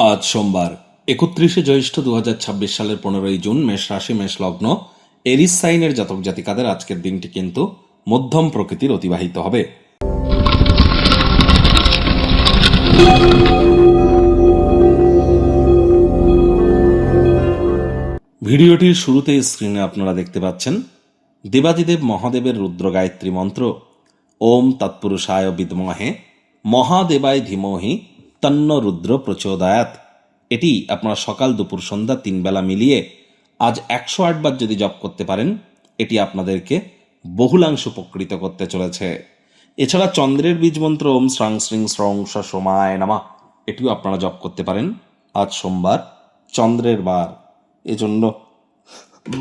আজ সোমবার 31শে জ্যৈষ্ঠ 2026 সালের 15ই জুন। মেষ রাশি, মেষ লগ্ন, এরিস সাইনের জাতক জাতিকাদের আজকের দিনটি কিন্তু মধ্যম প্রকৃতির অতিবাহিত হবে। ভিডিওটির শুরুতেই স্ক্রিনে আপনারা দেখতে পাচ্ছেন দেবাদিদেব মহাদেবের রুদ্র গায়ত্রী মন্ত্র ওম তৎপুরুষায় বিদ্মহে মহাদেবায় ধীমহি তন্ন রুদ্র প্রচোদয়াৎ। এটি আপনারা সকাল দুপুর সন্ধ্যা 3 বেলা মিলিয়ে আজ 108 বার যদি জপ করতে পারেন, এটি আপনাদেরকে বহুলাংশ উপকৃত করতে চলেছে। এছাড়া চন্দ্রের বীজ মন্ত্র ওম শ্রাং শ্রিং শ্রং সোমায় নামা, এটিও আপনারা জপ করতে পারেন। আজ সোমবার, চন্দ্রের বার, এজন্য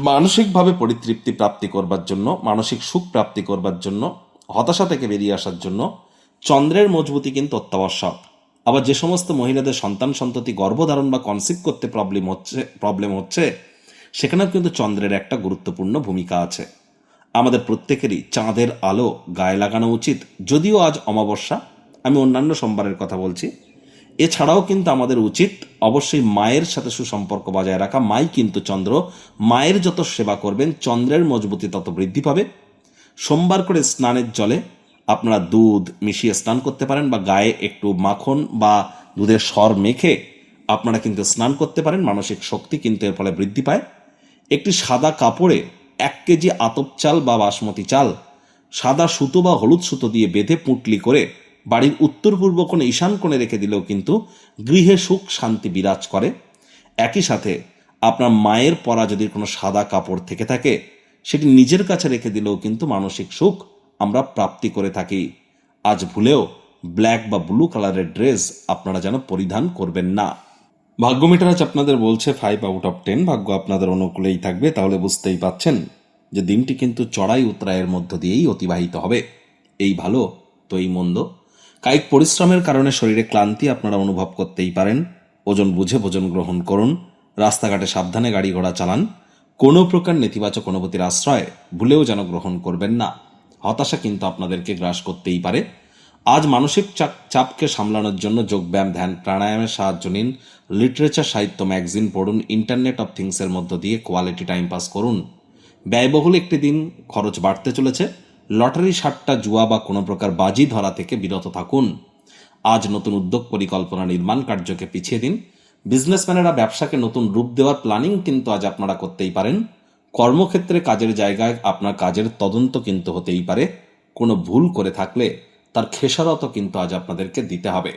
মানসিকভাবে পরিতৃপ্তি প্রাপ্তি করবার জন্য, মানসিক সুখ প্রাপ্তি করবার জন্য, হতাশা থেকে বেরিয়ে আসার জন্য চন্দ্রের মজবুতি কিন্তু অত্যাবশ্যক। আবার যে সমস্ত মহিলাদের সন্তান সন্ততি গর্ভধারণ বা কনসিভ করতে প্রবলেম হচ্ছে সেখানেও কিন্তু চন্দ্রের একটা গুরুত্বপূর্ণ ভূমিকা আছে। আমাদের প্রত্যেকেরই চাঁদের আলো গায়ে লাগানো উচিত। যদিও আজ অমাবস্যা, আমি অন্যান্য সোমবারের কথা বলছি। এছাড়াও কিন্তু আমাদের উচিত অবশ্যই মায়ের সাথে সুসম্পর্ক বজায় রাখা। মাই কিন্তু চন্দ্র, মায়ের যত সেবা করবেন চন্দ্রের মজবুতি তত বৃদ্ধি পাবে। সোমবার করে স্নানের জলে আপনারা দুধ মিশিয়ে স্নান করতে পারেন, বা গায়ে একটু মাখন বা দুধের সর মেখে আপনারা কিন্তু স্নান করতে পারেন। মানসিক শক্তি কিন্তু এর ফলে বৃদ্ধি পায়। একটি সাদা কাপড়ে 1 কেজি আতপ চাল বা বাসমতি চাল সাদা সুতো বা হলুদ সুতো দিয়ে বেঁধে পুঁটলি করে বাড়ির উত্তর পূর্ব কোণে ঈশান কোণে রেখে দিলেও কিন্তু গৃহে সুখ শান্তি বিরাজ করে। একই সাথে আপনার মায়ের পরা যদি কোনো সাদা কাপড় থেকে থাকে, সেটি নিজের কাছে রেখে দিলেও কিন্তু মানসিক সুখ আমরা প্রাপ্তি করে থাকি। আজ ভুলেও ব্ল্যাক বা ব্লু কালারের ড্রেস আপনারা যেন পরিধান করবেন না। ভাগ্য মিটার আজ আপনাদের বলছে 5 আউট অফ 10, ভাগ্য আপনাদের অনুকূলেই থাকবে। তাহলে বুঝতেই পাচ্ছেন যে দিনটি কিন্তু চড়াই উতরায়ের মধ্য দিয়েই অতিবাহিত হবে। এই ভালো তো এই মন্দ। কায়িক পরিশ্রমের কারণে শরীরে ক্লান্তি আপনারা অনুভব করতেই পারেন। ওজন বুঝে ভোজন গ্রহণ করুন। রাস্তাঘাটে সাবধানে গাড়ি ঘোড়া চালান। কোনো প্রকার নেতিবাচক অনুভূতির আশ্রয় ভুলেও যেন গ্রহণ করবেন না। হতাশা কিন্তু আপনাদেরকে গ্রাস করতেই পারে। আজ মানসিক চাপকে সামলানোর জন্য যোগব্যায়াম, ধ্যান, প্রাণায়ামের সাহায্য নিন। লিটারেচার, সাহিত্য, ম্যাগাজিন পড়ুন। ইন্টারনেট অফ থিংসের মধ্য দিয়ে কোয়ালিটি টাইম পাস করুন। ব্যয়বহুল একটি দিন, খরচ বাড়তে চলেছে। লটারি, সাট্টা, জুয়া বা কোনো প্রকার বাজি ধরা থেকে বিরত থাকুন। আজ নতুন উদ্যোগ পরিকল্পনা নির্মাণ কার্যকে পিছিয়ে দিন। বিজনেসম্যানেরা ব্যবসাকে নতুন রূপ দেওয়ার প্ল্যানিং কিন্তু আজ আপনারা করতেই পারেন। কর্মক্ষেত্রে কাজের জায়গায় আপনার কাজের তদন্ত কিন্তু হতেই পারে। কোনো ভুল করে থাকলে তার খেসারত কিন্তু আজ আপনাদেরকে দিতে হবে।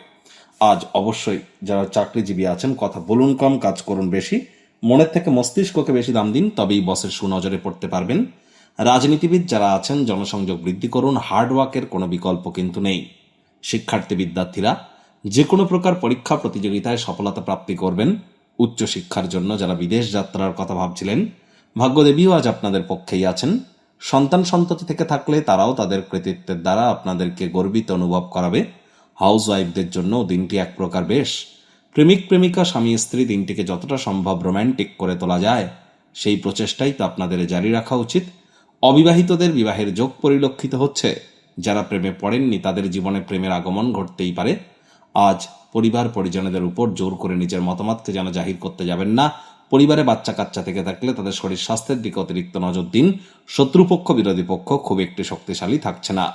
আজ অবশ্যই যারা চাকরিজীবী আছেন, কথা বলুন কম, কাজ করুন বেশি। মনের থেকে মস্তিষ্ককে বেশি দাম দিন, তবেই বসের সুনজরে পড়তে পারবেন। রাজনীতিবিদ যারা আছেন, জনসংযোগ বৃদ্ধি করুন। হার্ডওয়ার্কের কোনো বিকল্প কিন্তু নেই। শিক্ষার্থী বিদ্যার্থীরা যে কোনো প্রকার পরীক্ষা প্রতিযোগিতায় সফলতা প্রাপ্তি করবেন। উচ্চশিক্ষার জন্য যারা বিদেশ যাত্রার কথা ভাবছিলেন, ভাগ্যদেবীও আজ আপনাদের পক্ষেই আছেন। সন্তান সন্ততি থেকে থাকলে তারাও তাদের কৃতিত্বের দ্বারা আপনাদেরকে গর্বিত অনুভব করাবে। হাউস ওয়াইফদের জন্য দিনটি এক প্রকার বেশ। প্রেমিক প্রেমিকা, স্বামী স্ত্রী দিনটিকে যতটা সম্ভব রোম্যান্টিক করে তোলা যায় সেই প্রচেষ্টাই তো আপনাদের জারি রাখা উচিত। অবিবাহিতদের বিবাহের যোগ পরিলক্ষিত হচ্ছে। যারা প্রেমে পড়েননি তাদের জীবনে প্রেমের আগমন ঘটতেই পারে। আজ পরিবার পরিজনদের উপর জোর করে নিজের মতামতকে যেন জাহির করতে যাবেন না। পরিবারে বাচ্চা কাচ্চা থেকে থাকলে তাদের শরীর স্বাস্থ্যের দিকে অতিরিক্ত নজর দিন। শত্রুপক্ষ বিরোধী পক্ষ খুব একটি শক্তিশালী থাকছে না।